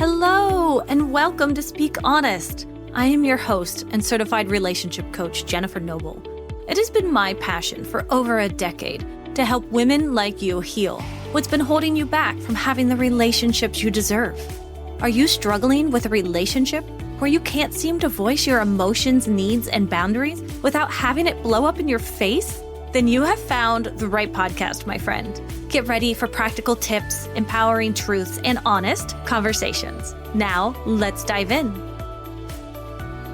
Hello, and welcome to Speak Honest. I am your host and certified relationship coach, Jenn Noble. It has been my passion for over a decade to help women like you heal what's been holding you back from having the relationships you deserve. Are you struggling with a relationship where you can't seem to voice your emotions, needs, and boundaries without having it blow up in your face? Then you have found the right podcast, my friend. Get ready for practical tips, empowering truths, and honest conversations. Now, let's dive in.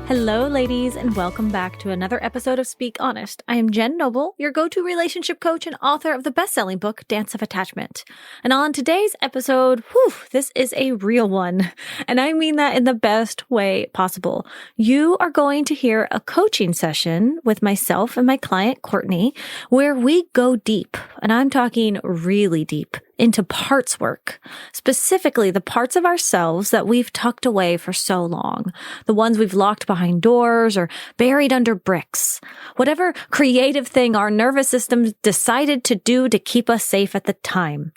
Hello, ladies, and welcome back to another episode of Speak Honest. I am Jenn Noble, your go-to relationship coach and author of the best-selling book, Dance of Attachment. And on today's episode, this is a real one. And I mean that in the best way possible. You are going to hear a coaching session with myself and my client, Courtney, where we go deep, and I'm talking really deep, into parts work, specifically the parts of ourselves that we've tucked away for so long, the ones we've locked behind doors or buried under bricks, whatever creative thing our nervous system decided to do to keep us safe at the time.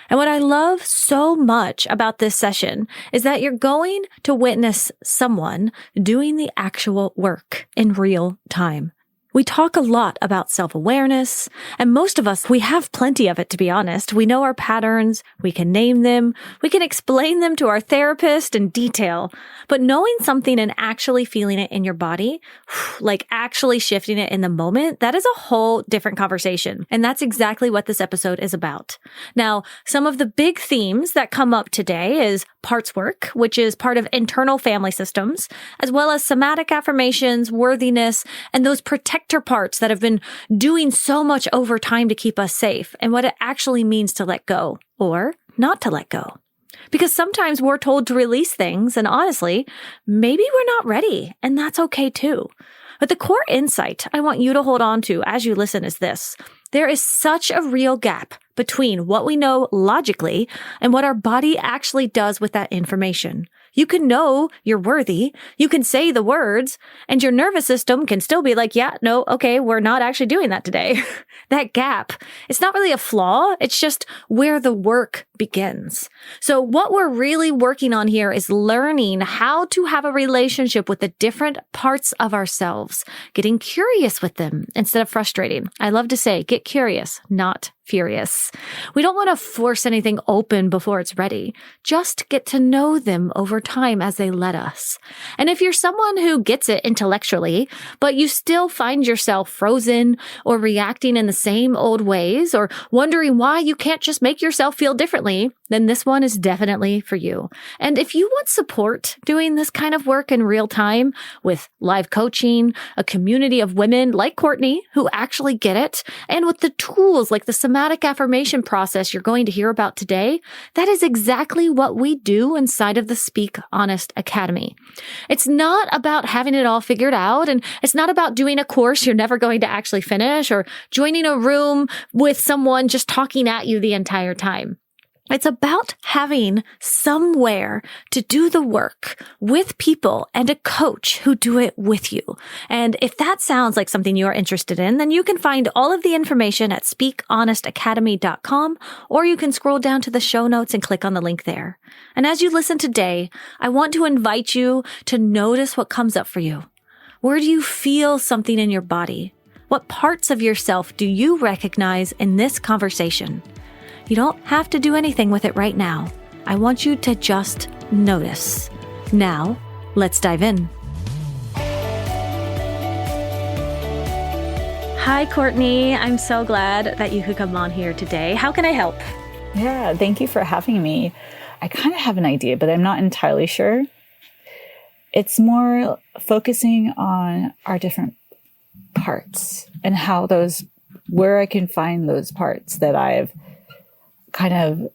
And what I love so much about this session is that you're going to witness someone doing the actual work in real time. We talk a lot about self-awareness, and most of us, we have plenty of it, to be honest. We know our patterns, we can name them, we can explain them to our therapist in detail, but knowing something and actually feeling it in your body, like actually shifting it in the moment, that is a whole different conversation. And that's exactly what this episode is about. Now, some of the big themes that come up today is parts work, which is part of internal family systems, as well as somatic affirmations, worthiness, and those protector parts that have been doing so much over time to keep us safe, and what it actually means to let go or not to let go. Because sometimes we're told to release things, and honestly, maybe we're not ready, and that's okay too. But the core insight I want you to hold on to as you listen is this. There is such a real gap between what we know logically and what our body actually does with that information. You can know you're worthy, you can say the words, and your nervous system can still be like, yeah, no, okay, we're not actually doing that today. That gap, it's not really a flaw, it's just where the work begins. So what we're really working on here is learning how to have a relationship with the different parts of ourselves, getting curious with them instead of frustrating. I love to say, get curious, not furious. We don't want to force anything open before it's ready. Just get to know them over time as they let us. And if you're someone who gets it intellectually, but you still find yourself frozen or reacting in the same old ways or wondering why you can't just make yourself feel differently, then this one is definitely for you. And if you want support doing this kind of work in real time with live coaching, a community of women like Courtney who actually get it, and with the tools like the somatic affirmation process you're going to hear about today, that is exactly what we do inside of the Speak Honest Academy. It's not about having it all figured out, and it's not about doing a course you're never going to actually finish or joining a room with someone just talking at you the entire time. It's about having somewhere to do the work with people and a coach who do it with you. And if that sounds like something you are interested in, then you can find all of the information at speakhonestacademy.com, or you can scroll down to the show notes and click on the link there. And as you listen today, I want to invite you to notice what comes up for you. Where do you feel something in your body? What parts of yourself do you recognize in this conversation? You don't have to do anything with it right now. I want you to just notice. Now, let's dive in. Hi, Courtney. I'm so glad that you could come on here today. How can I help? Yeah, thank you for having me. I kind of have an idea, but I'm not entirely sure. It's more focusing on our different parts and how where I can find those parts that I've kind of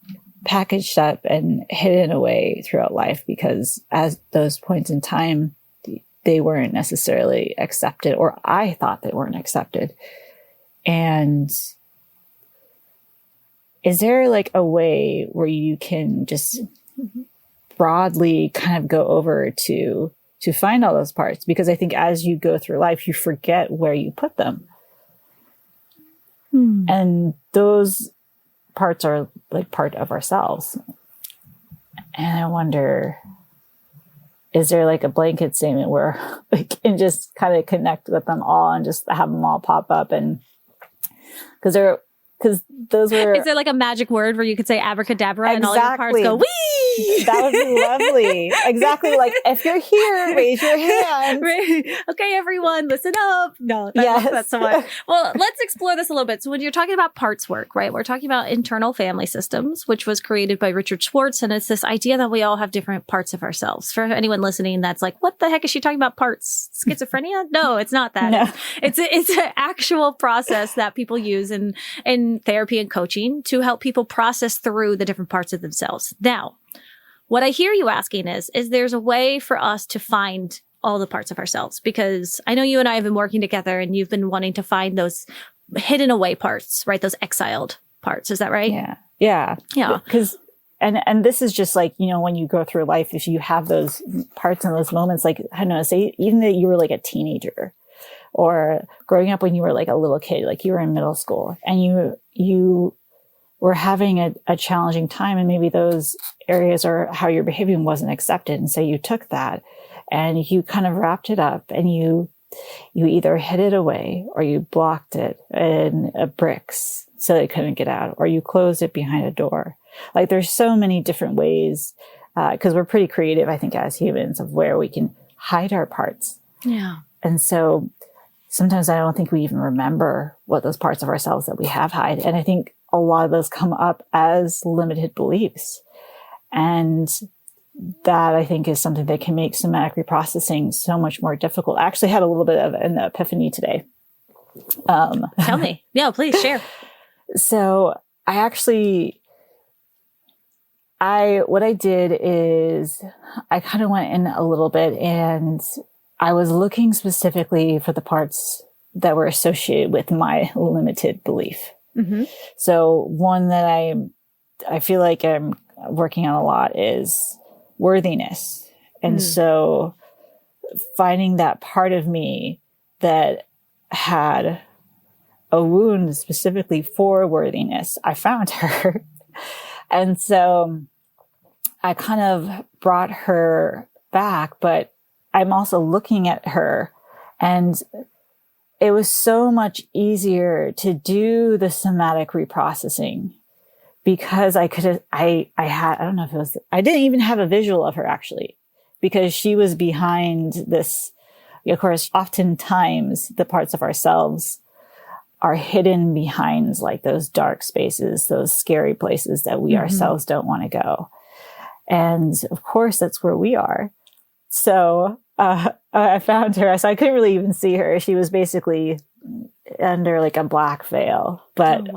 packaged up and hidden away throughout life, because at those points in time, they weren't necessarily accepted, or I thought they weren't accepted. And is there like a way where you can just broadly kind of go over to find all those parts? Because I think as you go through life, you forget where you put them. And those parts are like part of ourselves. And I wonder, is there like a blanket statement where we can just kind of connect with them all and just have them all pop up? And because those were... Is there like a magic word where you could say abracadabra and all your parts go, wee? That would be lovely. Exactly. Like, if you're here, raise your hand. Okay, everyone, listen up. No, that's so much. Well, let's explore this a little bit. So when you're talking about parts work, right, we're talking about internal family systems, which was created by Richard Schwartz. And it's this idea that we all have different parts of ourselves. For anyone listening that's like, what the heck is she talking about, parts? Schizophrenia? No, it's not that. No. It's an actual process that people use in therapy and coaching to help people process through the different parts of themselves. Now, what I hear you asking is there's a way for us to find all the parts of ourselves? Because I know you and I have been working together and you've been wanting to find those hidden away parts, right? Those exiled parts. Is that right? Yeah. Because, and this is just like, when you go through life, if you have those parts and those moments, like, I don't know, say even that you were like a teenager or growing up when you were like a little kid, like you were in middle school and you were having a challenging time, and maybe those areas or how you're behaving wasn't accepted. And so you took that and you kind of wrapped it up and you either hid it away or you blocked it in bricks so they couldn't get out, or you closed it behind a door. Like, there's so many different ways, because we're pretty creative, I think, as humans, of where we can hide our parts. Yeah. And so sometimes I don't think we even remember what those parts of ourselves that we have hide. And I think a lot of those come up as limited beliefs. And that, I think, is something that can make somatic reprocessing so much more difficult. I actually had a little bit of an epiphany today. Tell me. Yeah, please share. So what I did is I kind of went in a little bit and I was looking specifically for the parts that were associated with my limited belief. Mm-hmm. So one that I feel like I'm working on a lot is worthiness. And so finding that part of me that had a wound specifically for worthiness, I found her. And so I kind of brought her back, but I'm also looking at her, and it was so much easier to do the somatic reprocessing because I didn't even have a visual of her actually, because she was behind this. Of course, oftentimes the parts of ourselves are hidden behind like those dark spaces, those scary places that we ourselves don't want to go. And of course, that's where we are. So I found her. So I couldn't really even see her. She was basically under like a black veil, but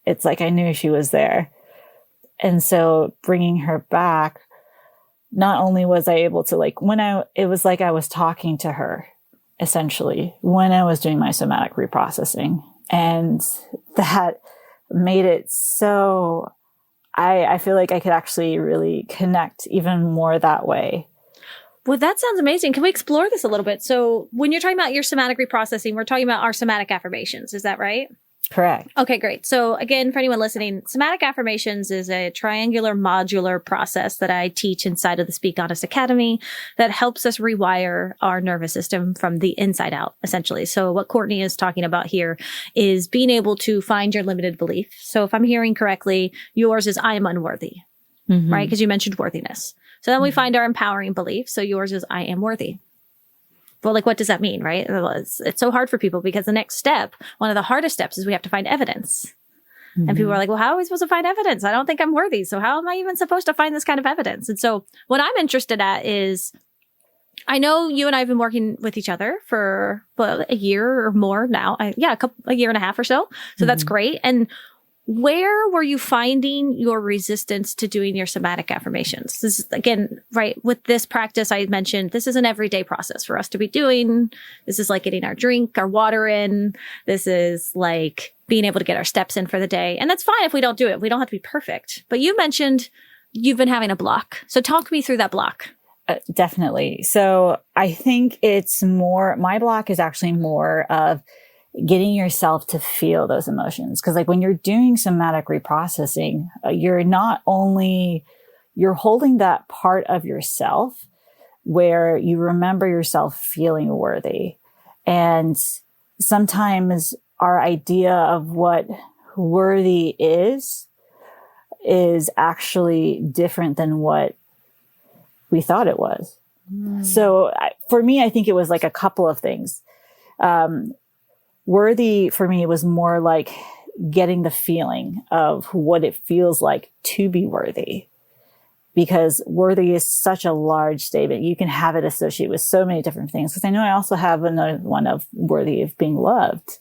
it's like I knew she was there. And so bringing her back, not only was I able to it was like I was talking to her essentially when I was doing my somatic reprocessing. And that made it so I feel like I could actually really connect even more that way. Well, that sounds amazing. Can we explore this a little bit? So when you're talking about your somatic reprocessing, we're talking about our somatic affirmations. Is that right? Correct. Okay, great. So again, for anyone listening, somatic affirmations is a triangular modular process that I teach inside of the Speak Honest Academy that helps us rewire our nervous system from the inside out, essentially. So what Courtney is talking about here is being able to find your limited belief. So if I'm hearing correctly, yours is I am unworthy, right? Because you mentioned worthiness. So then we find our empowering belief. So yours is I am worthy. Well, like, what does that mean, right? It's so hard for people because the next step, one of the hardest steps, is we have to find evidence. And people are like, well, how are we supposed to find evidence? I don't think I'm worthy. So how am I even supposed to find this kind of evidence? And so what I'm interested at is, I know you and I have been working with each other for a year or more now. A year and a half or so. So that's great. And where were you finding your resistance to doing your somatic affirmations? This is, again, right, with this practice I mentioned, this is an everyday process for us to be doing. This is like getting our drink, our water in. This is like being able to get our steps in for the day. And that's fine if we don't do it. We don't have to be perfect. But you mentioned you've been having a block. So talk me through that block. Definitely. So I think my block is actually more of getting yourself to feel those emotions. Because like when you're doing somatic reprocessing, you're not only you're holding that part of yourself where you remember yourself feeling worthy. And sometimes our idea of what worthy is actually different than what we thought it was. So for me, I think it was like a couple of things. Worthy for me was more like getting the feeling of what it feels like to be worthy, because worthy is such a large statement. You can have it associated with so many different things. Because I know I also have another one of worthy of being loved.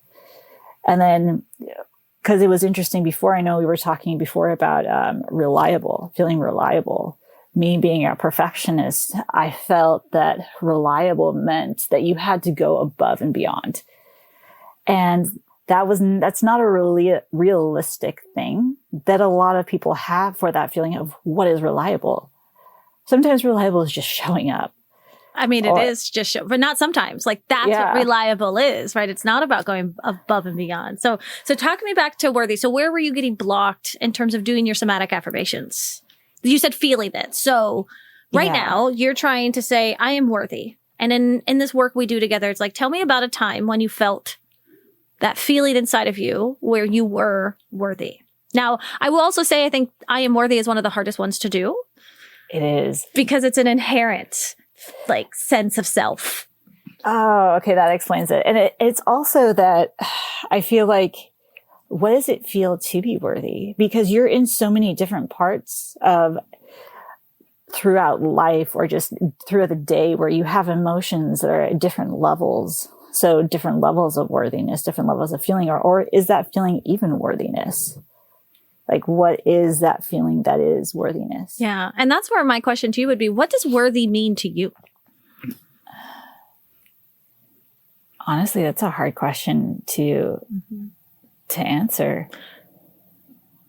And then, because it was interesting before, I know we were talking before about reliable, feeling reliable. Me being a perfectionist, I felt that reliable meant that you had to go above and beyond. And that's not a really realistic thing that a lot of people have for that feeling of what is reliable. Sometimes reliable is just showing up. I mean, it is just, but not sometimes. Like that's what reliable is, right? It's not about going above and beyond. So talk me back to worthy. So where were you getting blocked in terms of doing your somatic affirmations? You said feeling it. So right now you're trying to say, I am worthy. And in this work we do together, it's like, tell me about a time when you felt that feeling inside of you where you were worthy. Now, I will also say, I think I am worthy is one of the hardest ones to do. It is. Because it's an inherent like sense of self. Oh, okay. That explains it. And it's also that I feel like, what does it feel to be worthy? Because you're in so many different parts of throughout life or just throughout the day where you have emotions that are at different levels. So different levels of worthiness, different levels of feeling, or is that feeling even worthiness? Like, what is that feeling that is worthiness? Yeah. And that's where my question to you would be, what does worthy mean to you? Honestly, that's a hard question to answer.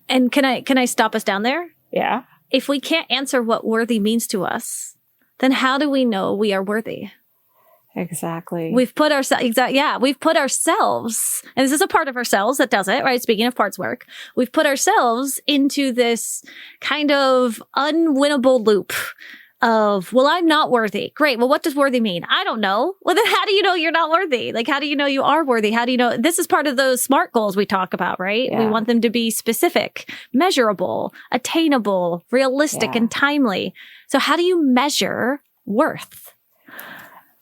And can I stop us down there? Yeah. If we can't answer what worthy means to us, then how do we know we are worthy? Exactly. We've put ourselves, we've put ourselves, and this is a part of ourselves that does it, right? Speaking of parts work, we've put ourselves into this kind of unwinnable loop of, well, I'm not worthy. Great. Well, what does worthy mean? I don't know. Well, then how do you know you're not worthy? Like, how do you know you are worthy? How do you know? This is part of those SMART goals we talk about, right? Yeah. We want them to be specific, measurable, attainable, realistic, and timely. So how do you measure worth?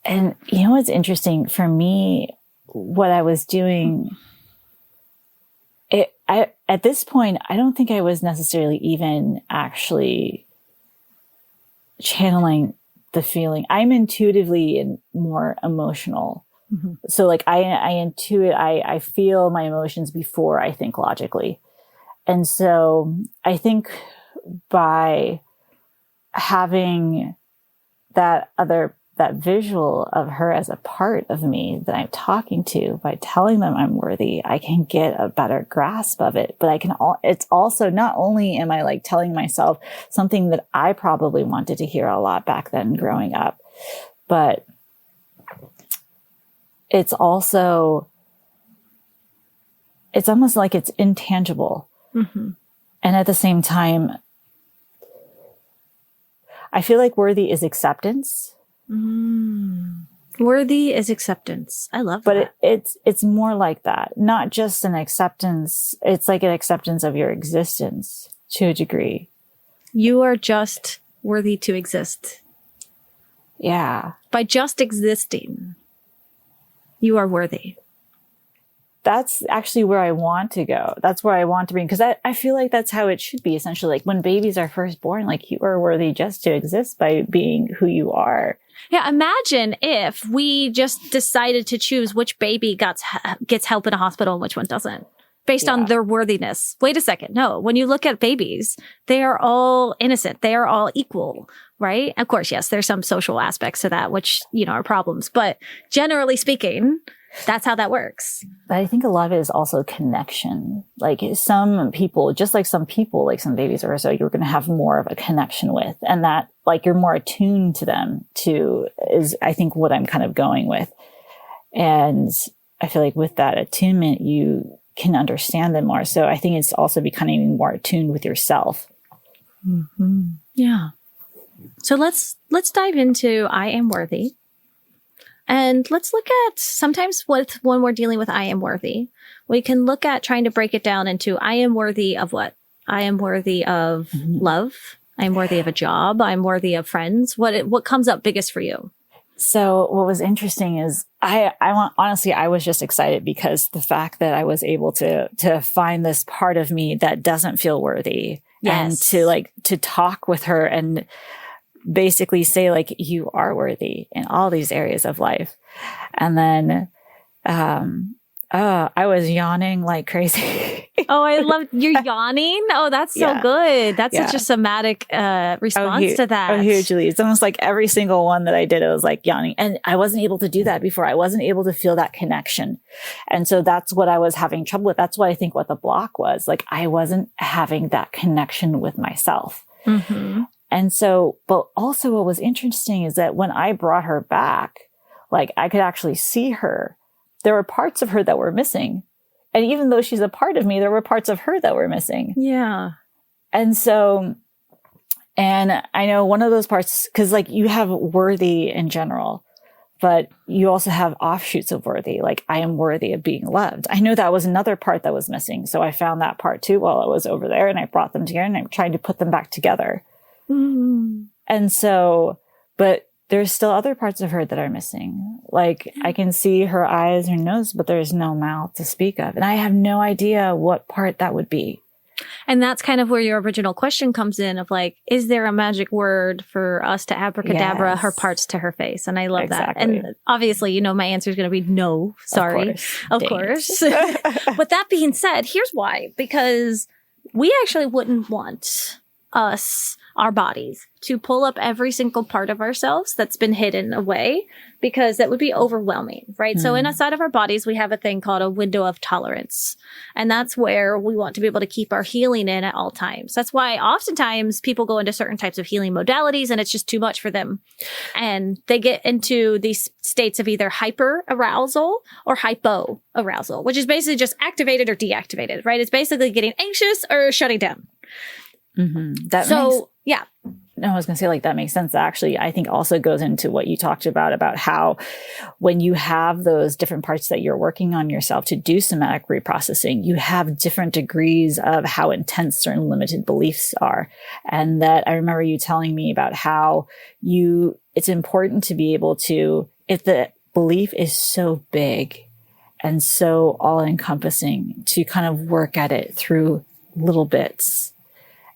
And you know what's interesting for me, what I was doing, at this point, I don't think I was necessarily even actually channeling the feeling. I'm intuitively and more emotional. Mm-hmm. So like I intuit, I feel my emotions before I think logically. And so I think by having that visual of her as a part of me that I'm talking to, by telling them I'm worthy, I can get a better grasp of it. But it's also not only am I like telling myself something that I probably wanted to hear a lot back then growing up, but it's also, it's almost like it's intangible. Mm-hmm. And at the same time, I feel like worthy is acceptance. Worthy is acceptance. I love that. But it's more like that. Not just an acceptance. It's like an acceptance of your existence to a degree. You are just worthy to exist. Yeah. By just existing, you are worthy. That's actually where I want to go. That's where I want to be. Because I feel like that's how it should be, essentially. Like when babies are first born, like you are worthy just to exist by being who you are. Yeah, imagine if we just decided to choose which baby gets help in a hospital and which one doesn't, based on their worthiness. Wait a second. No, when you look at babies, they are all innocent. They are all equal, right? Of course, yes, there's some social aspects to that, which, are problems. But generally speaking, that's how that works. But I think a lot of it is also connection. Like some people, just like some people, like some babies or so, you're going to have more of a connection with. And that, like, you're more attuned to them too, is I think what I'm kind of going with. And I feel like with that attunement, you can understand them more. So I think it's also becoming more attuned with yourself. Mm-hmm. Yeah. So let's dive into I am worthy. And let's look at sometimes when we're dealing with I am worthy, we can look at trying to break it down into I am worthy of what? I am worthy of love. I am worthy of a job. I'm worthy of friends. What comes up biggest for you? So what was interesting is honestly, I was just excited because the fact that I was able to find this part of me that doesn't feel worthy, and to talk with her and basically say like, you are worthy in all these areas of life. And then, I was yawning like crazy. Oh, I love you're yawning. Oh, that's so good. That's such a somatic response to that. Oh, hugely. It's almost like every single one that I did, it was like yawning. And I wasn't able to do that before. I wasn't able to feel that connection. And so that's what I was having trouble with. That's what I think what the block was. Like, I wasn't having that connection with myself. Mm-hmm. And so, but also what was interesting is that when I brought her back, like I could actually see her. There were parts of her that were missing. And even though she's a part of me, there were parts of her that were missing. Yeah. And so, and I know one of those parts, because like you have worthy in general, but you also have offshoots of worthy. Like, I am worthy of being loved. I know that was another part that was missing. So I found that part too while I was over there, and I brought them together and I'm trying to put them back together. Mm. And so, but there's still other parts of her that are missing. Like, I can see her eyes, her nose, but there's no mouth to speak of. And I have no idea what part that would be. And that's kind of where your original question comes in of like, is there a magic word for us to abracadabra her parts to her face? And I love that. And obviously, my answer is going to be no, sorry. Of course. But that being said, here's why. Because we actually wouldn't want our bodies to pull up every single part of ourselves that's been hidden away, because that would be overwhelming, right? So inside of our bodies, we have a thing called a window of tolerance. And that's where we want to be able to keep our healing in at all times. That's why oftentimes people go into certain types of healing modalities and it's just too much for them. And they get into these states of either hyper arousal or hypo arousal, which is basically just activated or deactivated, right? It's basically getting anxious or shutting down. Mm-hmm. Yeah. No, I was going to say, like, that makes sense. Actually, I think also goes into what you talked about how when you have those different parts that you're working on yourself to do somatic reprocessing, you have different degrees of how intense certain limited beliefs are. And that I remember you telling me about how it's important to be able to, if the belief is so big and so all encompassing, to kind of work at it through little bits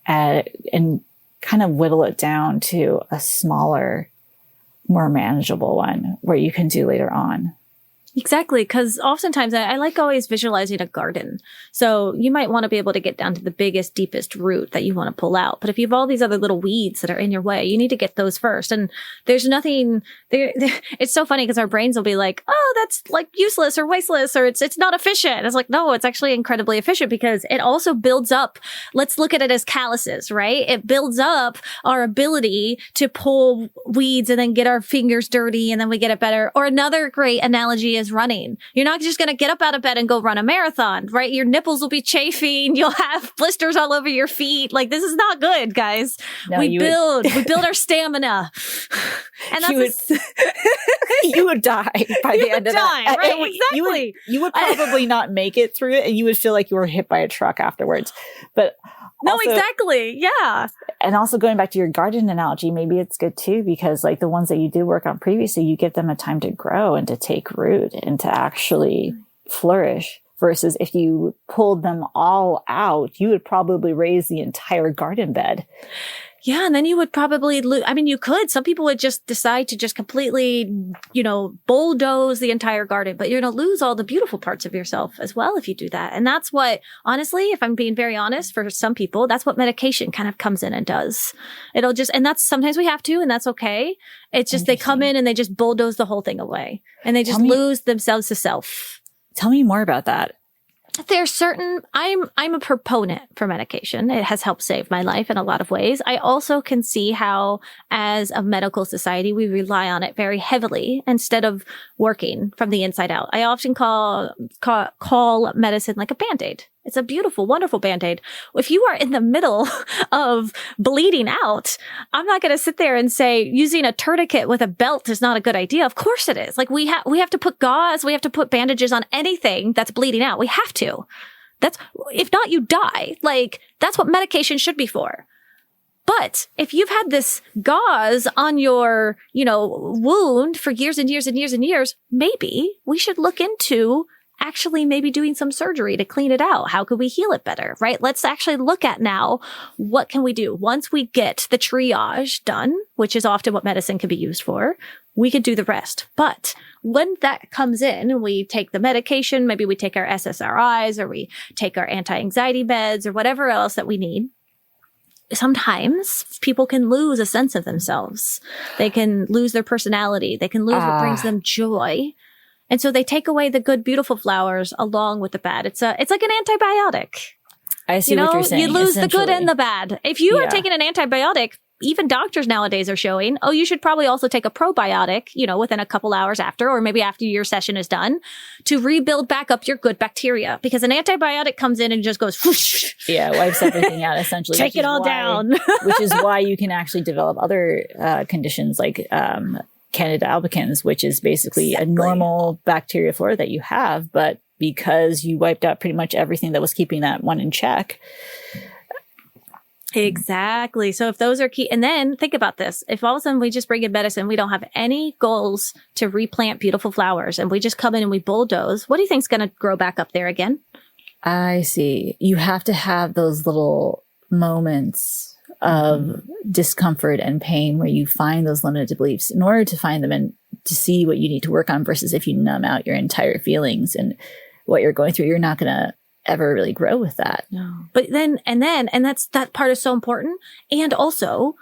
and kind of whittle it down to a smaller, more manageable one where you can do later on. Exactly. Because oftentimes I like always visualizing a garden. So you might want to be able to get down to the biggest, deepest root that you want to pull out. But if you have all these other little weeds that are in your way, you need to get those first. And there's nothing there. It's so funny because our brains will be like, oh, that's like useless or wasteless, or it's not efficient. It's like, no, it's actually incredibly efficient because it also builds up. Let's look at it as calluses, right? It builds up our ability to pull weeds and then get our fingers dirty and then we get it better. Or another great analogy is running. You're not just going to get up out of bed and go run a marathon, right? Your nipples will be chafing. You'll have blisters all over your feet. Like, this is not good, guys. No, we build our stamina. And that's you would die by the end of that. Right? Exactly. You would probably not make it through it, and you would feel like you were hit by a truck afterwards. But also, exactly. Yeah. And also going back to your garden analogy, maybe it's good too, because like the ones that you did work on previously, you give them a time to grow and to take root and to actually flourish. Versus if you pulled them all out, you would probably raise the entire garden bed. Yeah. And then you would probably you could. Some people would just decide to just completely, bulldoze the entire garden, but you're going to lose all the beautiful parts of yourself as well if you do that. And that's what, honestly, if I'm being very honest, for some people, that's what medication kind of comes in and does. And that's sometimes we have to, and that's okay. It's just they come in and they just bulldoze the whole thing away and they just lose themselves to self. Tell me more about that. There's certain, I'm a proponent for medication. It has helped save my life in a lot of ways. I also can see how, as a medical society, we rely on it very heavily instead of working from the inside out. I often call medicine like a Band-Aid. It's a beautiful, wonderful Band-Aid. If you are in the middle of bleeding out, I'm not going to sit there and say using a tourniquet with a belt is not a good idea. Of course it is. Like we have to put gauze, we have to put bandages on anything that's bleeding out. We have to. If not, you die. Like that's what medication should be for. But if you've had this gauze on your, wound for years and years and years and years, maybe we should look into actually maybe doing some surgery to clean it out. How could we heal it better, right? Let's actually look at now, what can we do? Once we get the triage done, which is often what medicine can be used for, we can do the rest. But when that comes in, we take the medication, maybe we take our SSRIs or we take our anti-anxiety meds or whatever else that we need. Sometimes people can lose a sense of themselves. They can lose their personality. They can lose what brings them joy. And so they take away the good, beautiful flowers along with the bad. It's like an antibiotic. I see what you're saying. You lose the good and the bad. If you are taking an antibiotic, even doctors nowadays are showing, you should probably also take a probiotic, within a couple hours after, or maybe after your session is done, to rebuild back up your good bacteria. Because an antibiotic comes in and just goes whoosh. Yeah, wipes everything out essentially. Take it all down. Which is why you can actually develop other conditions like Candida albicans, which is basically a normal bacteria flora that you have, but because you wiped out pretty much everything that was keeping that one in check. Exactly. So if those are key, and then think about this. If all of a sudden we just bring in medicine, we don't have any goals to replant beautiful flowers and we just come in and we bulldoze, what do you think is going to grow back up there again? I see. You have to have those little moments of discomfort and pain where you find those limited beliefs in order to find them and to see what you need to work on, versus if you numb out your entire feelings and what you're going through, you're not going to ever really grow with that. No. But then that part is so important. And also,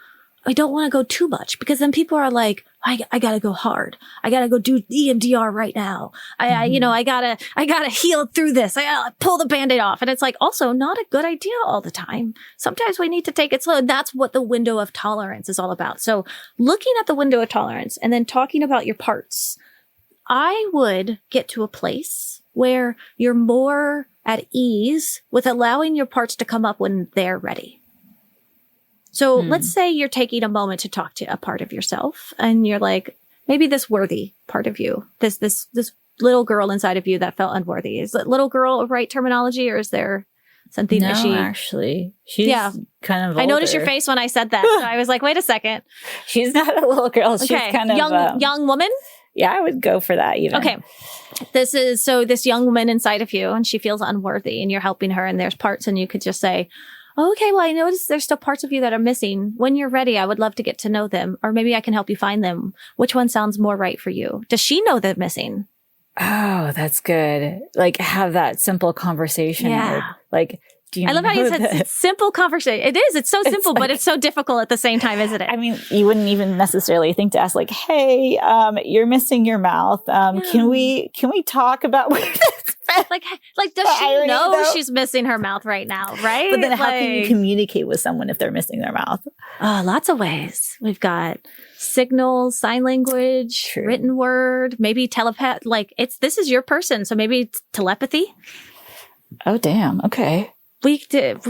I don't want to go too much, because then people are like, I gotta go hard. I gotta go do EMDR right now. I gotta heal through this. I gotta pull the Band-Aid off. And it's like also not a good idea all the time. Sometimes we need to take it slow. That's what the window of tolerance is all about. So looking at the window of tolerance and then talking about your parts, I would get to a place where you're more at ease with allowing your parts to come up when they're ready. So let's say you're taking a moment to talk to a part of yourself and you're like, maybe this worthy part of you, this little girl inside of you that felt unworthy. Is it little girl a right terminology, or is there something no, that she actually, she's kind of older. I noticed your face when I said that. So I was like, wait a second. She's not a little girl. She's kind of young woman. Yeah, I would go for that even. Okay. This young woman inside of you, and she feels unworthy and you're helping her, and there's parts, and you could just say, okay, well, I noticed there's still parts of you that are missing. When you're ready, I would love to get to know them, or maybe I can help you find them. Which one sounds more right for you? Does she know they're missing? Oh, that's good. Like have that simple conversation. Yeah. Like, do you I love how you said simple conversation. It is. It's so simple, but it's so difficult at the same time, isn't it? I mean, you wouldn't even necessarily think to ask like, hey, you're missing your mouth. Can we talk about where that's like does she know she's missing her mouth right now, right? But then how can you communicate with someone if they're missing their mouth? Lots of ways. We've got signals, sign language, written word, maybe telepath. This is your person. So maybe telepathy. Oh, damn. Okay.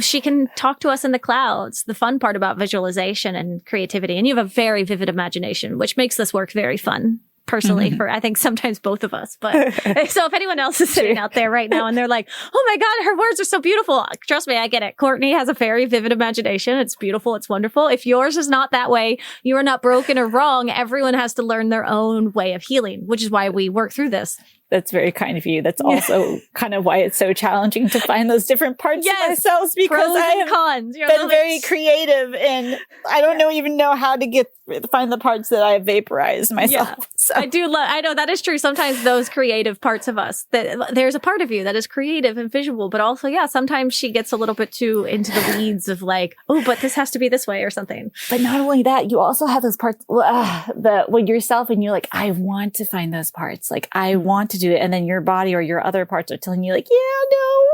She can talk to us in the clouds. The fun part about visualization and creativity. And you have a very vivid imagination, which makes this work very fun. Personally, for I think sometimes both of us. But so if anyone else is sitting out there right now and they're like, oh my God, her words are so beautiful. Trust me, I get it. Courtney has a very vivid imagination. It's beautiful. It's wonderful. If yours is not that way, you are not broken or wrong. Everyone has to learn their own way of healing, which is why we work through this. That's very kind of you. That's also kind of why it's so challenging to find those different parts of ourselves, because I have been very creative and I don't even know how to find the parts that I have vaporized myself. Yeah. So. I know that is true. Sometimes those creative parts of us, there's a part of you that is creative and visual, but also, sometimes she gets a little bit too into the weeds of like, oh, but this has to be this way or something. But not only that, you also have those parts, when yourself and you're like, I want to find those parts. Like, I want to do it. And then your body or your other parts are telling you like, yeah, no,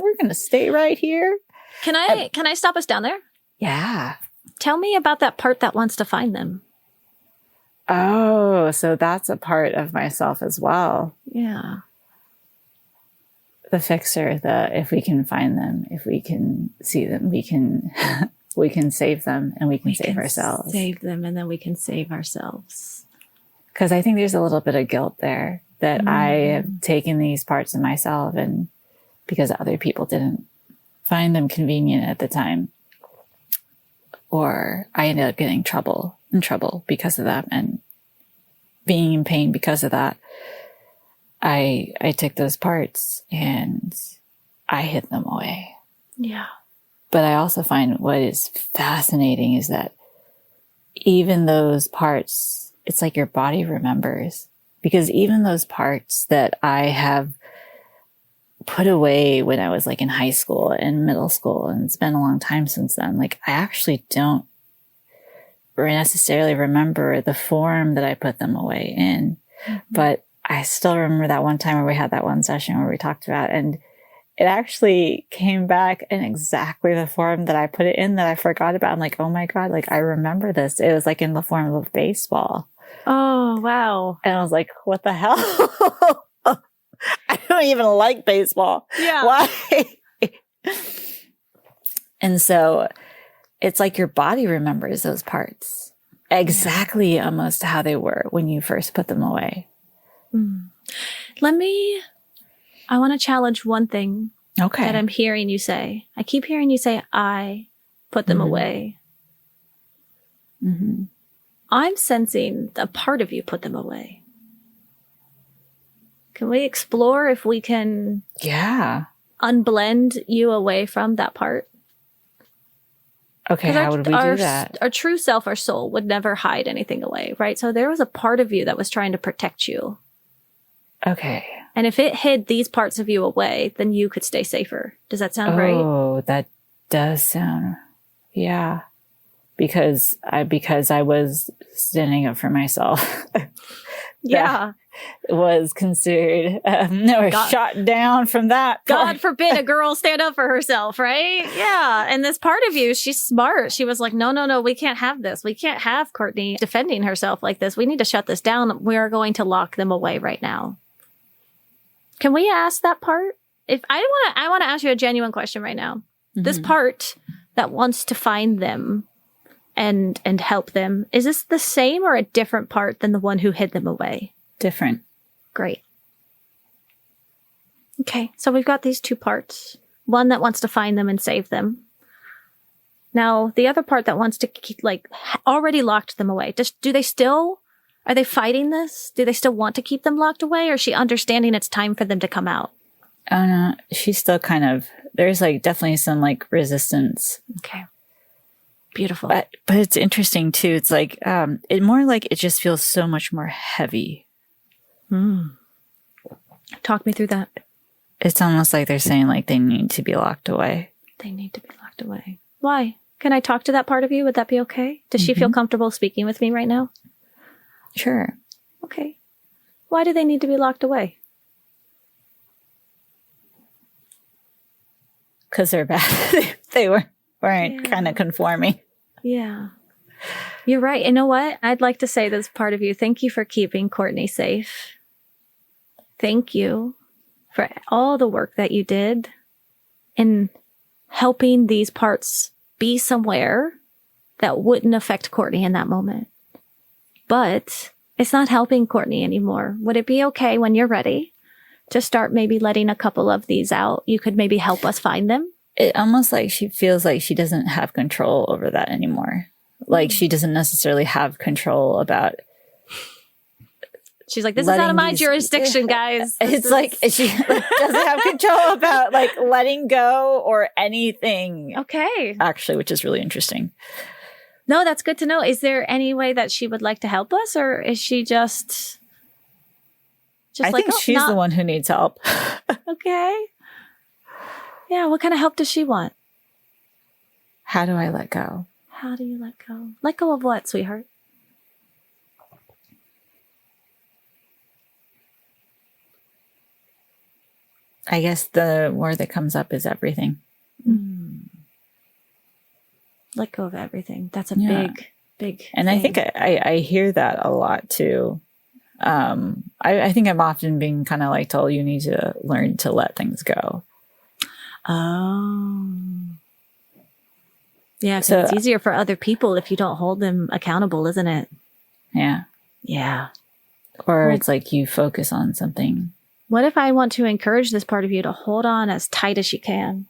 we're gonna stay right here. Can I stop us down there? Yeah. Tell me about that part that wants to find them. Oh, so that's a part of myself as well. Yeah. the fixer, if we can find them, if we can see them, we can we can save them, and we can save ourselves. Save them, and then we can save ourselves. Because I think there's a little bit of guilt there that I have taken these parts of myself, and because other people didn't find them convenient at the time, or I ended up getting in trouble because of that, and being in pain because of that. I took those parts and I hid them away. Yeah. But I also find what is fascinating is that even those parts, it's like your body remembers, because even those parts that I have put away when I was like in high school and middle school, and it's been a long time since then, like I actually don't necessarily remember the form that I put them away in, but I still remember that one time where we had that one session where we talked about, and it actually came back in exactly the form that I put it in that I forgot about. I'm like, oh my God, like I remember this. It was like in the form of a baseball. Oh, wow. And I was like, what the hell? I don't even like baseball. Yeah. Why? And so it's like your body remembers those parts exactly almost how they were when you first put them away. I want to challenge one thing Okay. that I'm hearing you say. I keep hearing you say, I put them away. I'm sensing a part of you put them away. Can we explore if we can unblend you away from that part? Okay, how would we do that? Our true self, our soul, would never hide anything away, right? So there was a part of you that was trying to protect you. Okay. And if it hid these parts of you away, then you could stay safer. Does that sound right? Oh, that does sound, yeah. Because I was standing up for myself. Yeah. Was considered, shot down from that. God forbid a girl stand up for herself, right? Yeah. And this part of you, she's smart. She was like, no, we can't have this. We can't have Courtney defending herself like this. We need to shut this down. We are going to lock them away right now. Can we ask that part? If I want to ask you a genuine question right now. This part that wants to find them and help them, is this the same or a different part than the one who hid them away? Different. Great. Okay, so we've got these two parts. One that wants to find them and save them. Now, the other part that wants to keep, already locked them away. Are they fighting this? Do they still want to keep them locked away? Or is she understanding it's time for them to come out? Oh, no. She's still there's definitely some resistance. Okay. Beautiful. But it's interesting too. It's it just feels so much more heavy. Talk me through that. It's almost like they're saying they need to be locked away. They need to be locked away. Why? Can I talk to that part of you? Would that be okay? Does she feel comfortable speaking with me right now? Sure. Okay. Why do they need to be locked away? Because they're bad. They weren't kind of conforming. Yeah. You're right. You know what? I'd like to say this part of you. Thank you for keeping Courtney safe. Thank you for all the work that you did in helping these parts be somewhere that wouldn't affect Courtney in that moment. But it's not helping Courtney anymore. Would it be okay when you're ready to start maybe letting a couple of these out? You could maybe help us find them? It almost she feels like she doesn't have control over that anymore. She doesn't necessarily have control about. She's like, this is out of my jurisdiction, guys. She doesn't have control about letting go or anything. Okay. Actually, which is really interesting. No, that's good to know. Is there any way that she would like to help us, or is she just I think she's the one who needs help. Okay. Yeah, what kind of help does she want? How do I let go? How do you let go? Let go of what, sweetheart? I guess the word that comes up is everything. Let go of everything. That's a big. And thing. I think I hear that a lot too. I think I'm often being kind of like told you need to learn to let things go. Oh. Yeah, 'cause So it's easier for other people if you don't hold them accountable, isn't it? yeah. Yeah. Or Well, it's like you focus on something. what if I want to encourage this part of you to hold on as tight as you can?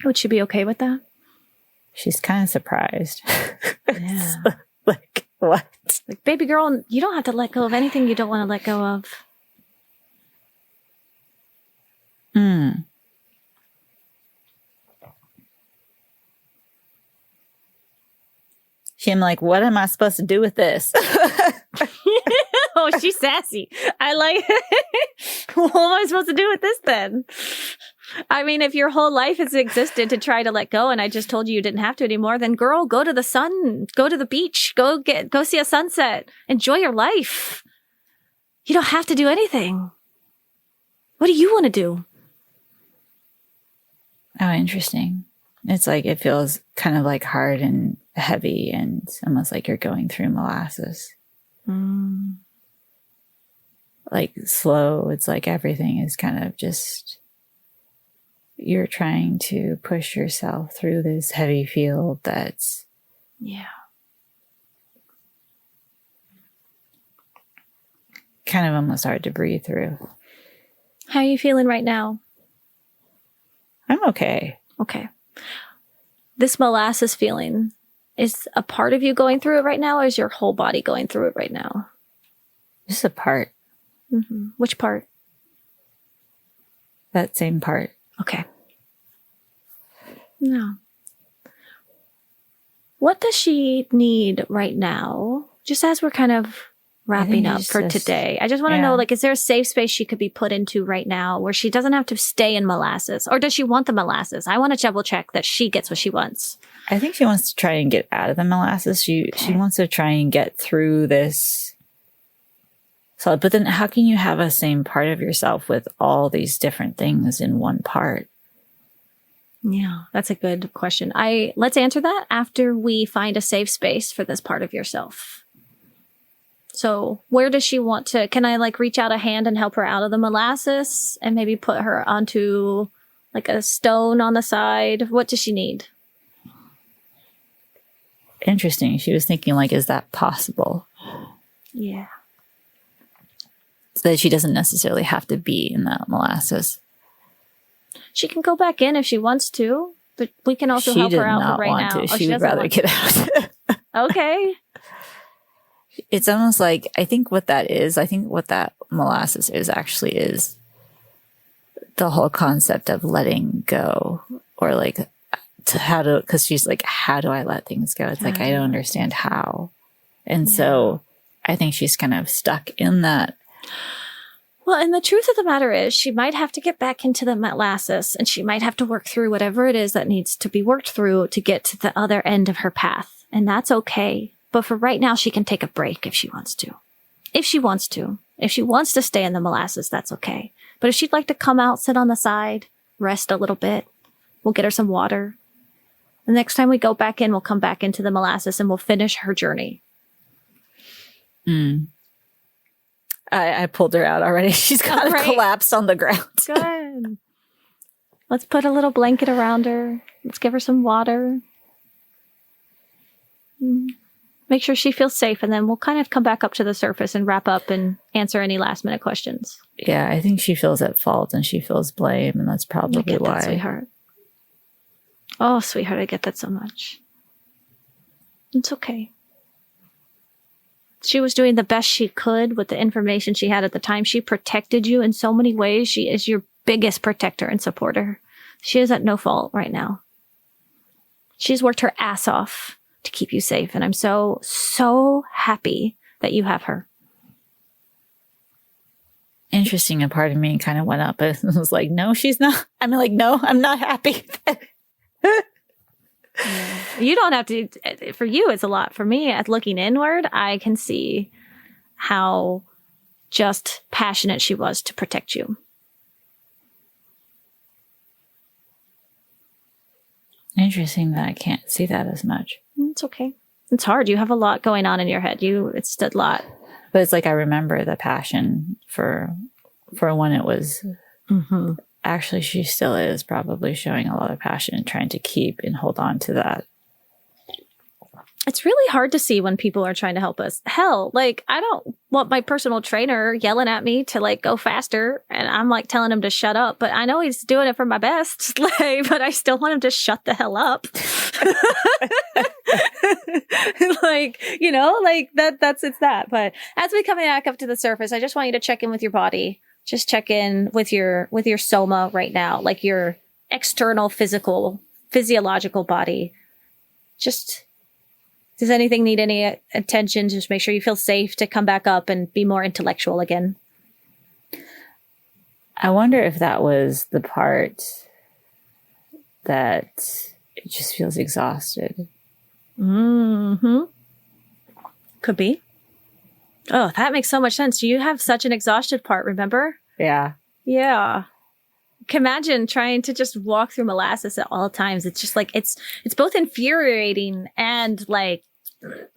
Would she be okay with that? She's kind of surprised. Yeah. Like, what? Like, baby girl, you don't have to let go of anything you don't want to let go of. I'm like, what am I supposed to do with this? Oh, she's sassy. I like what am I supposed to do with this then? I mean, if your whole life has existed to try to let go and I just told you you didn't have to anymore, then girl, go to the sun, go to the beach, go see a sunset, enjoy your life. You don't have to do anything. What do you want to do? Oh, interesting. It's like, it feels kind of like hard and heavy and almost like you're going through molasses. Like slow. It's like everything is kind of just, you're trying to push yourself through this heavy field that's kind of almost hard to breathe through. How are you feeling right now? I'm okay. Okay. This molasses feeling, is a part of you going through it right now, or is your whole body going through it right now? Just a part. Mm-hmm. Which part? That same part. Okay. No. What does she need right now? Just as we're kind of wrapping up for today. I just want to know, like, is there a safe space she could be put into right now where she doesn't have to stay in molasses? Or does she want the molasses? I want to double check that she gets what she wants. I think she wants to try and get out of the molasses. She wants to try and get through this. So, but then how can you have a same part of yourself with all these different things in one part? Yeah, that's a good question. Let's answer that after we find a safe space for this part of yourself. So where does she want to, can I like reach out a hand and help her out of the molasses and maybe put her onto like a stone on the side? What does she need? Interesting. She was thinking like, is that possible? Yeah. So that she doesn't necessarily have to be in that molasses. She can go back in if she wants to, but we can also help her out for right now. She would rather get out. Okay. It's almost like, I think what that molasses actually is the whole concept of letting go, or like because she's like, how do I let things go? It's like, I don't understand how. And so I think she's kind of stuck in that. Well, and the truth of the matter is she might have to get back into the molasses and she might have to work through whatever it is that needs to be worked through to get to the other end of her path. And that's okay. But for right now, she can take a break if she wants to. If she wants to stay in the molasses, that's okay. But if she'd like to come out, sit on the side, rest a little bit, we'll get her some water. The next time we go back in, we'll come back into the molasses and we'll finish her journey. I pulled her out already. She's kind of collapsed on the ground. Good. Let's put a little blanket around her. Let's give her some water. Make sure she feels safe, and then we'll kind of come back up to the surface and wrap up and answer any last minute questions. Yeah, I think she feels at fault and she feels blame, and that's probably why. That, sweetheart. Oh, sweetheart, I get that so much. It's okay. She was doing the best she could with the information she had at the time. She protected you in so many ways. She is your biggest protector and supporter. She is at no fault right now. She's worked her ass off to keep you safe. And I'm so, so happy that you have her. Interesting. A part of me kind of went up and was like, no, she's not. I'm like, no, I'm not happy. You don't have to, for you, it's a lot. For me, at looking inward, I can see how just passionate she was to protect you. Interesting that I can't see that as much. It's okay. It's hard. You have a lot going on in your head. It's a lot. But it's like I remember the passion for when it was. Mm-hmm. Actually, she still is probably showing a lot of passion and trying to keep and hold on to that. It's really hard to see when people are trying to help us. Hell, like, I don't want my personal trainer yelling at me to like go faster, and I'm like telling him to shut up, but I know he's doing it for my best. Like, but I still want him to shut the hell up. Like, you know, like that's that. But as we come back up to the surface, I just want you to check in with your body. Just check in with your soma right now, like your external physiological body. Just, does anything need any attention? Just make sure you feel safe to come back up and be more intellectual again. I wonder if that was the part that it just feels exhausted. Mm-hmm. Could be. Oh, that makes so much sense. You have such an exhausted part, remember? Yeah. Yeah. Imagine trying to just walk through molasses at all times. It's just like, it's both infuriating and like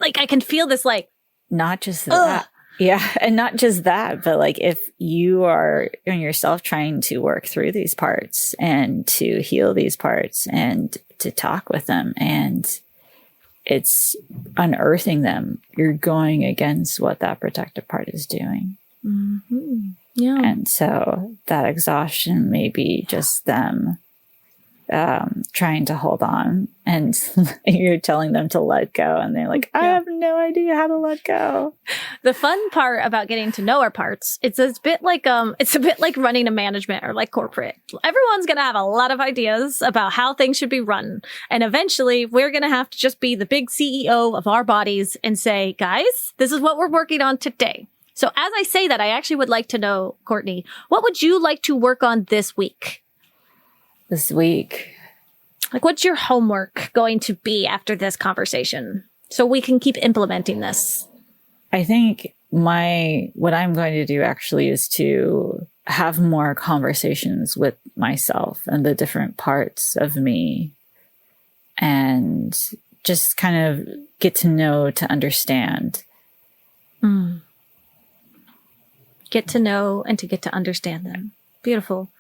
I can feel this like. Not just that. Yeah. And not just that, but like if you are in yourself trying to work through these parts and to heal these parts and to talk with them and it's unearthing them, you're going against what that protective part is doing. Mm-hmm. Yeah. And so that exhaustion may be just them trying to hold on, and you're telling them to let go, and they're like, I have no idea how to let go. The fun part about getting to know our parts, it's a bit like running a management or like corporate. Everyone's going to have a lot of ideas about how things should be run. And eventually we're going to have to just be the big CEO of our bodies and say, guys, this is what we're working on today. So as I say that, I actually would like to know, Courtney, what would you like to work on this week? This week? Like, what's your homework going to be after this conversation so we can keep implementing this? I think what I'm going to do actually is to have more conversations with myself and the different parts of me and just kind of get to know, to understand. Get to know and to get to understand them. Beautiful.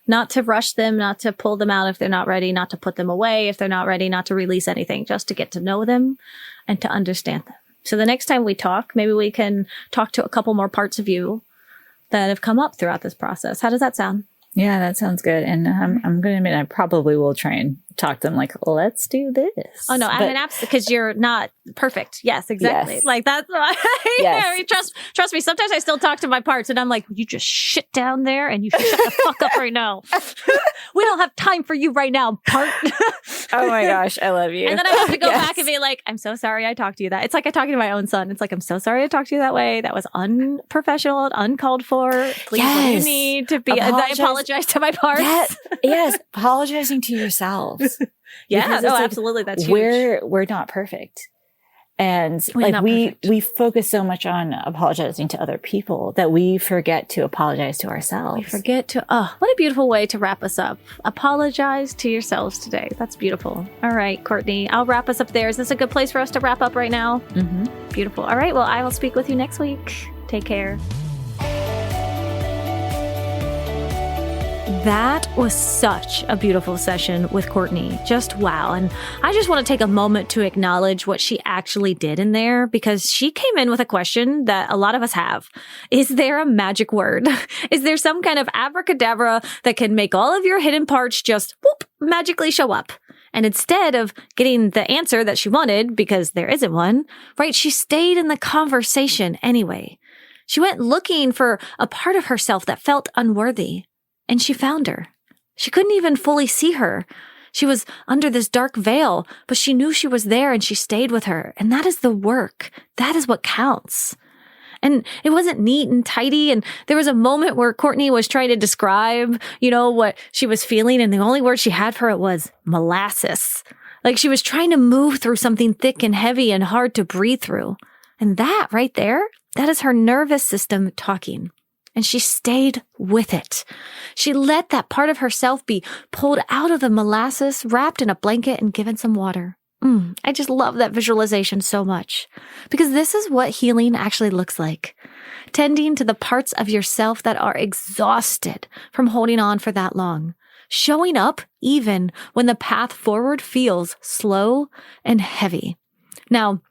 Not to rush them, not to pull them out if they're not ready, not to put them away if they're not ready, not to release anything, just to get to know them and to understand them. So the next time we talk, maybe we can talk to a couple more parts of you that have come up throughout this process. How does that sound? Yeah, that sounds good. And I'm going to admit, I probably will try and talk to them like, let's do this. Oh, no, because you're not perfect. Yes, exactly. Yes. Like that's why. Yes. Trust me. Sometimes I still talk to my parts and I'm like, you just shit down there and you shut the fuck up right now. We don't have time for you right now, part. Oh my gosh, I love you. And then I have to go back and be like, I'm so sorry I talked to you that. It's like I'm talking to my own son. It's like, I'm so sorry I talked to you that way. That was unprofessional and uncalled for. Please, what do you need to be? I apologize to my parts. Yes, apologizing to yourselves. Yeah, no, absolutely. That's huge. We're not perfect. And we focus so much on apologizing to other people that we forget to apologize to ourselves. We forget to, what a beautiful way to wrap us up. Apologize to yourselves today. That's beautiful. All right, Courtney, I'll wrap us up there. Is this a good place for us to wrap up right now? Mm-hmm. Beautiful. All right, well, I will speak with you next week. Take care. That was such a beautiful session with Courtney. Just wow. And I just want to take a moment to acknowledge what she actually did in there, because she came in with a question that a lot of us have. Is there a magic word? Is there some kind of abracadabra that can make all of your hidden parts just whoop, magically show up? And instead of getting the answer that she wanted, because there isn't one, right, she stayed in the conversation anyway. She went looking for a part of herself that felt unworthy. And she found her. She couldn't even fully see her. She was under this dark veil, but she knew she was there and she stayed with her. And that is the work. That is what counts. And it wasn't neat and tidy. And there was a moment where Courtney was trying to describe, what she was feeling. And the only word she had for it was molasses. Like she was trying to move through something thick and heavy and hard to breathe through. And that right there, that is her nervous system talking. And she stayed with it. She let that part of herself be pulled out of the molasses, wrapped in a blanket and given some water. I just love that visualization so much because this is what healing actually looks like. Tending to the parts of yourself that are exhausted from holding on for that long. Showing up even when the path forward feels slow and heavy. Now,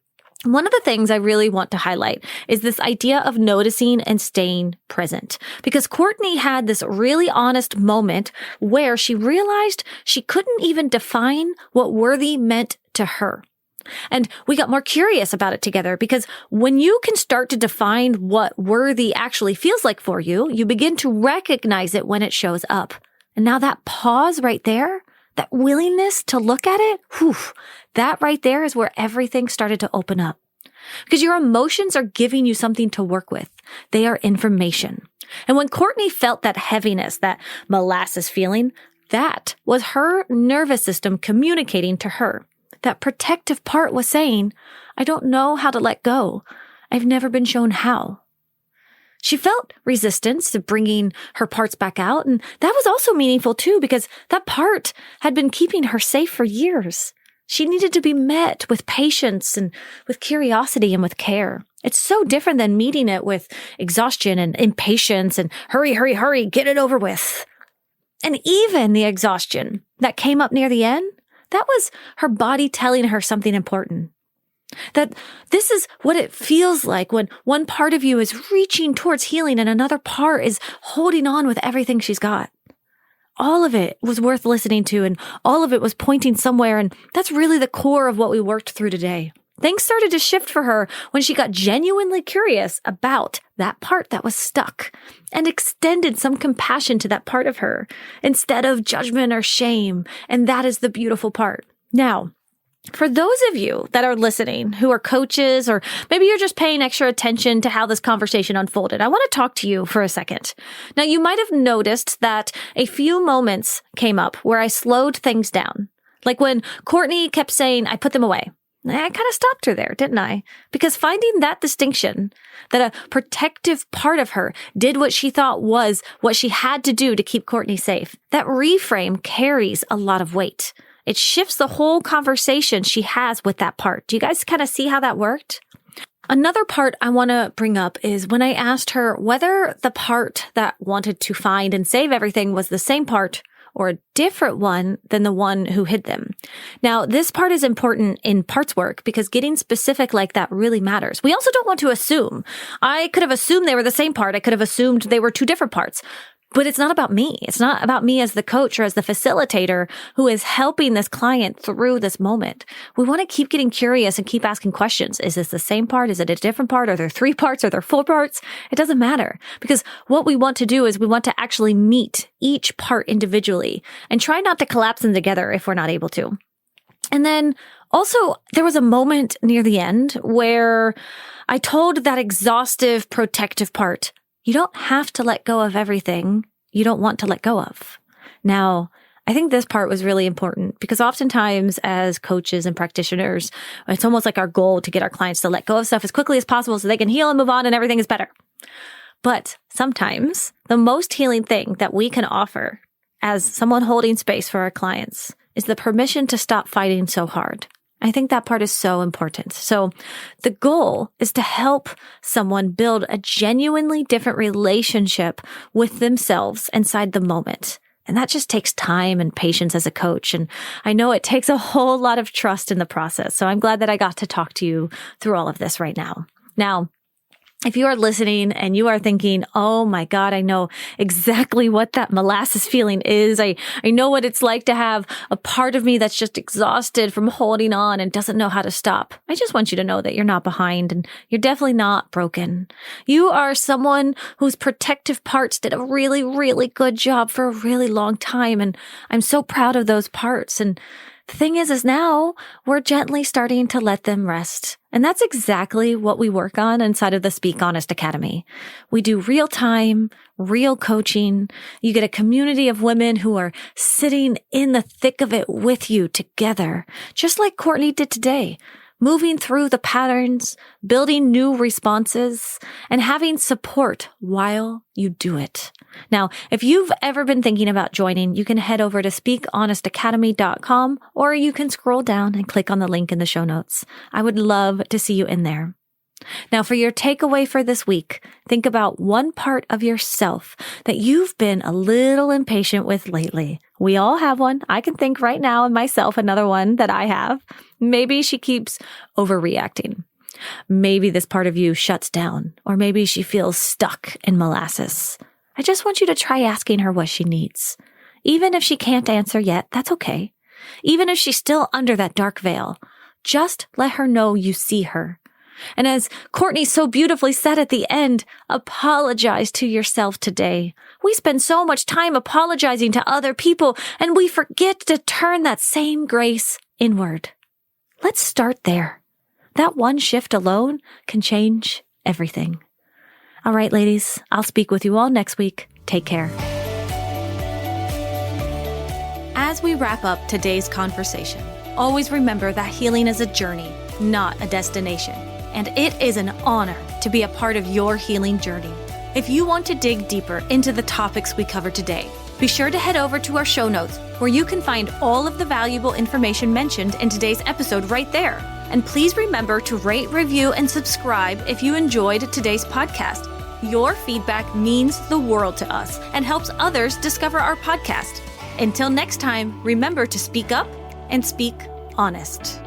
one of the things I really want to highlight is this idea of noticing and staying present. Because Courtney had this really honest moment where she realized she couldn't even define what worthy meant to her. And we got more curious about it together because when you can start to define what worthy actually feels like for you, you begin to recognize it when it shows up. And now that pause right there, that willingness to look at it, that right there is where everything started to open up. Because your emotions are giving you something to work with. They are information. And when Courtney felt that heaviness, that molasses feeling, that was her nervous system communicating to her. That protective part was saying, I don't know how to let go. I've never been shown how. She felt resistance to bringing her parts back out, and that was also meaningful too because that part had been keeping her safe for years. She needed to be met with patience and with curiosity and with care. It's so different than meeting it with exhaustion and impatience and hurry, hurry, hurry, get it over with. And even the exhaustion that came up near the end, that was her body telling her something important. That this is what it feels like when one part of you is reaching towards healing and another part is holding on with everything she's got. All of it was worth listening to and all of it was pointing somewhere, and that's really the core of what we worked through today. Things started to shift for her when she got genuinely curious about that part that was stuck and extended some compassion to that part of her instead of judgment or shame. And that is the beautiful part. Now, for those of you that are listening who are coaches, or maybe you're just paying extra attention to how this conversation unfolded, I want to talk to you for a second. Now, you might have noticed that a few moments came up where I slowed things down. Like when Courtney kept saying, I put them away. I kind of stopped her there, didn't I? Because finding that distinction, that a protective part of her did what she thought was what she had to do to keep Courtney safe, that reframe carries a lot of weight. It shifts the whole conversation she has with that part. Do you guys kind of see how that worked? Another part I want to bring up is when I asked her whether the part that wanted to find and save everything was the same part or a different one than the one who hid them. Now, this part is important in parts work because getting specific like that really matters. We also don't want to assume. I could have assumed they were the same part. I could have assumed they were two different parts. But it's not about me. It's not about me as the coach or as the facilitator who is helping this client through this moment. We want to keep getting curious and keep asking questions. Is this the same part? Is it a different part? Are there 3 parts? Are there 4 parts? It doesn't matter, because what we want to do is we want to actually meet each part individually and try not to collapse them together if we're not able to. And then also there was a moment near the end where I told that exhaustive protective part, you don't have to let go of everything you don't want to let go of. Now, I think this part was really important because oftentimes as coaches and practitioners, it's almost like our goal to get our clients to let go of stuff as quickly as possible so they can heal and move on and everything is better. But sometimes the most healing thing that we can offer as someone holding space for our clients is the permission to stop fighting so hard. I think that part is so important. So the goal is to help someone build a genuinely different relationship with themselves inside the moment. And that just takes time and patience as a coach. And I know it takes a whole lot of trust in the process. So I'm glad that I got to talk to you through all of this right now. Now, if you are listening and you are thinking, oh my God, I know exactly what that molasses feeling is. I know what it's like to have a part of me that's just exhausted from holding on and doesn't know how to stop. I just want you to know that you're not behind and you're definitely not broken. You are someone whose protective parts did a really, really good job for a really long time. And I'm so proud of those parts. And the thing is now we're gently starting to let them rest. And that's exactly what we work on inside of the Speak Honest Academy. We do real time, real coaching. You get a community of women who are sitting in the thick of it with you together, just like Courtney did today, moving through the patterns, building new responses, and having support while you do it. Now, if you've ever been thinking about joining, you can head over to speakhonestacademy.com, or you can scroll down and click on the link in the show notes. I would love to see you in there. Now, for your takeaway for this week, think about one part of yourself that you've been a little impatient with lately. We all have one. I can think right now of myself, another one that I have. Maybe she keeps overreacting. Maybe this part of you shuts down, or maybe she feels stuck in molasses. I just want you to try asking her what she needs. Even if she can't answer yet, that's okay. Even if she's still under that dark veil, just let her know you see her. And as Courtney so beautifully said at the end, apologize to yourself today. We spend so much time apologizing to other people, and we forget to turn that same grace inward. Let's start there. That one shift alone can change everything. All right, ladies, I'll speak with you all next week. Take care. As we wrap up today's conversation, always remember that healing is a journey, not a destination. And it is an honor to be a part of your healing journey. If you want to dig deeper into the topics we covered today, be sure to head over to our show notes where you can find all of the valuable information mentioned in today's episode right there. And please remember to rate, review, and subscribe if you enjoyed today's podcast. Your feedback means the world to us and helps others discover our podcast. Until next time, remember to speak up and speak honest.